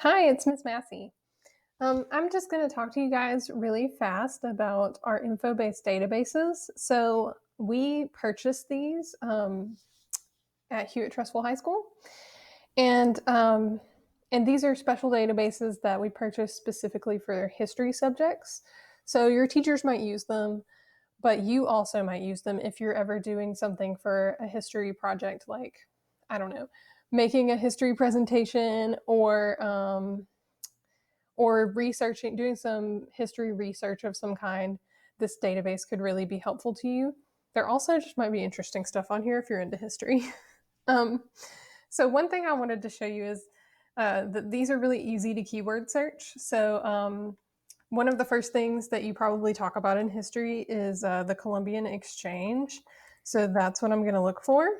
Hi, it's Miss Massey. I'm just going to talk to you guys really fast about our info-based databases. So we purchased these at Hewitt-Trussville High School, and and these are special databases that we purchased specifically for their history subjects. So your teachers might use them, but you also might use them if you're ever doing something for a history project, like I don't know, making a history presentation or researching, doing some history research of some kind. This database could really be helpful to you. There also just might be interesting stuff on here if you're into history. um, so one thing I wanted to show you is that these are really easy to keyword search. So one of the first things that you probably talk about in history is the Columbian Exchange. So that's what I'm going to look for.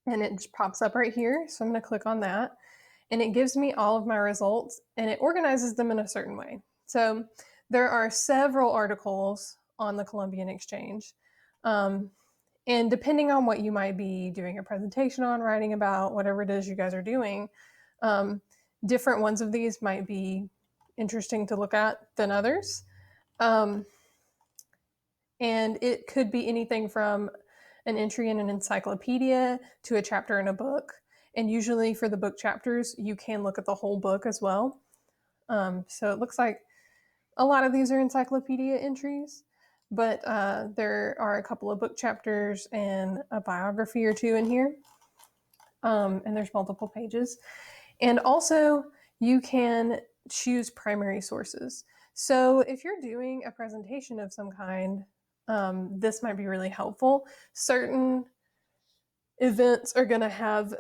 And it just pops up right here. So I'm going to click on that. And it gives me all of my results and it organizes them in a certain way. So there are several articles on the Columbian Exchange. And depending on what you might be doing a presentation on, writing about, whatever it is you guys are doing, different ones of these might be interesting to look at than others. Um, and it could be anything from an entry in an encyclopedia to a chapter in a book. And usually for the book chapters, you can look at the whole book as well. So it looks like a lot of these are encyclopedia entries, but there are a couple of book chapters and a biography or two in here. And there's multiple pages. And also, you can choose primary sources. So if you're doing a presentation of some kind, this might be really helpful. Certain events are going to have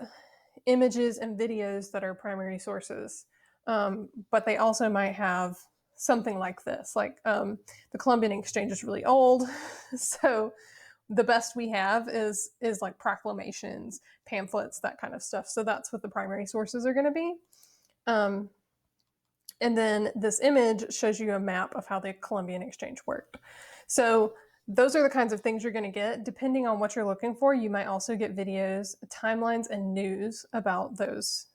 images and videos that are primary sources, but they also might have something like this. Like the Columbian Exchange is really old, so the best we have is like proclamations, pamphlets, that kind of stuff. So that's what the primary sources are going to be. Um, and then this image shows you a map of how the Columbian Exchange worked. So those are the kinds of things you're going to get. Depending on what you're looking for, you might also get videos, timelines, and news about those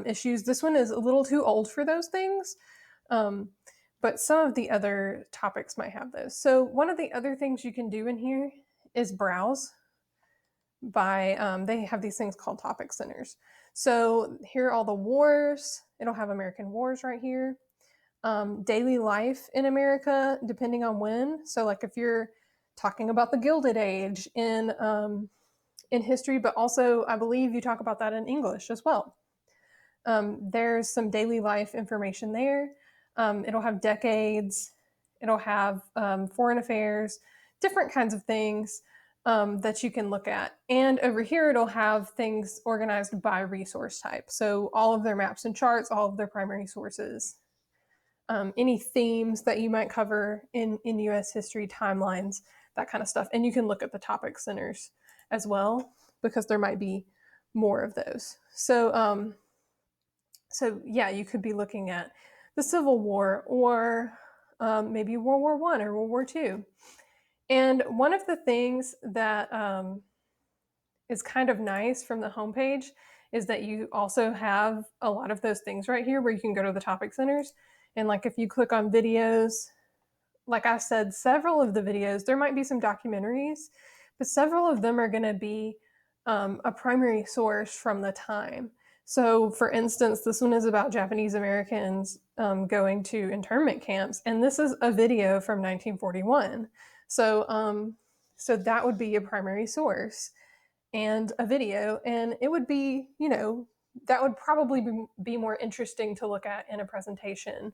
issues. This one is a little too old for those things, but some of the other topics might have those. So one of the other things you can do in here is browse by, they have these things called topic centers. So here are all the wars. It'll have American wars right here. Daily life in America, depending on when. So like if you're talking about the Gilded Age in history, but also I believe you talk about that in English as well. There's some daily life information there. It'll have decades. It'll have foreign affairs, different kinds of things that you can look at. And over here, it'll have things organized by resource type. So all of their maps and charts, all of their primary sources, any themes that you might cover in US history, timelines, that kind of stuff. And you can look at the topic centers as well, because there might be more of those. So yeah, you could be looking at the Civil War or maybe World War I or World War II. And one of the things that is kind of nice from the homepage is that you also have a lot of those things right here where you can go to the topic centers. And like if you click on videos, like I said, several of the videos, there might be some documentaries, but several of them are going to be a primary source from the time. So, for instance, this one is about Japanese Americans going to internment camps, and this is a video from 1941. So that would be a primary source and a video, and it would be, that would probably be more interesting to look at in a presentation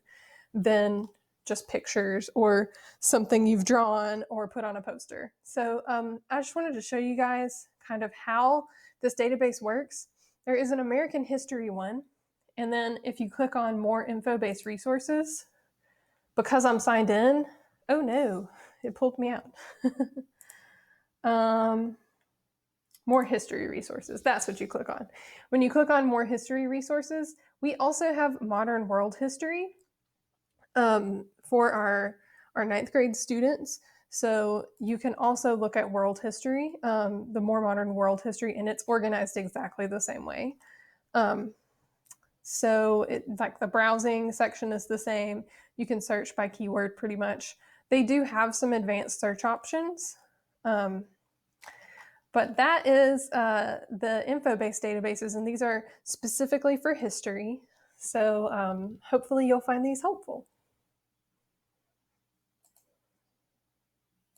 than just pictures or something you've drawn or put on a poster. So I just wanted to show you guys kind of how this database works. There is an American history one. And then if you click on more info-based resources, because I'm signed in, oh no, it pulled me out. More history resources, that's what you click on. When you click on more history resources, we also have modern world history for our ninth grade students. So you can also look at world history, the more modern world history, and it's organized exactly the same way. So like the browsing section is the same. You can search by keyword pretty much. They do have some advanced search options. But that is the Infobase databases, and these are specifically for history. So hopefully you'll find these helpful.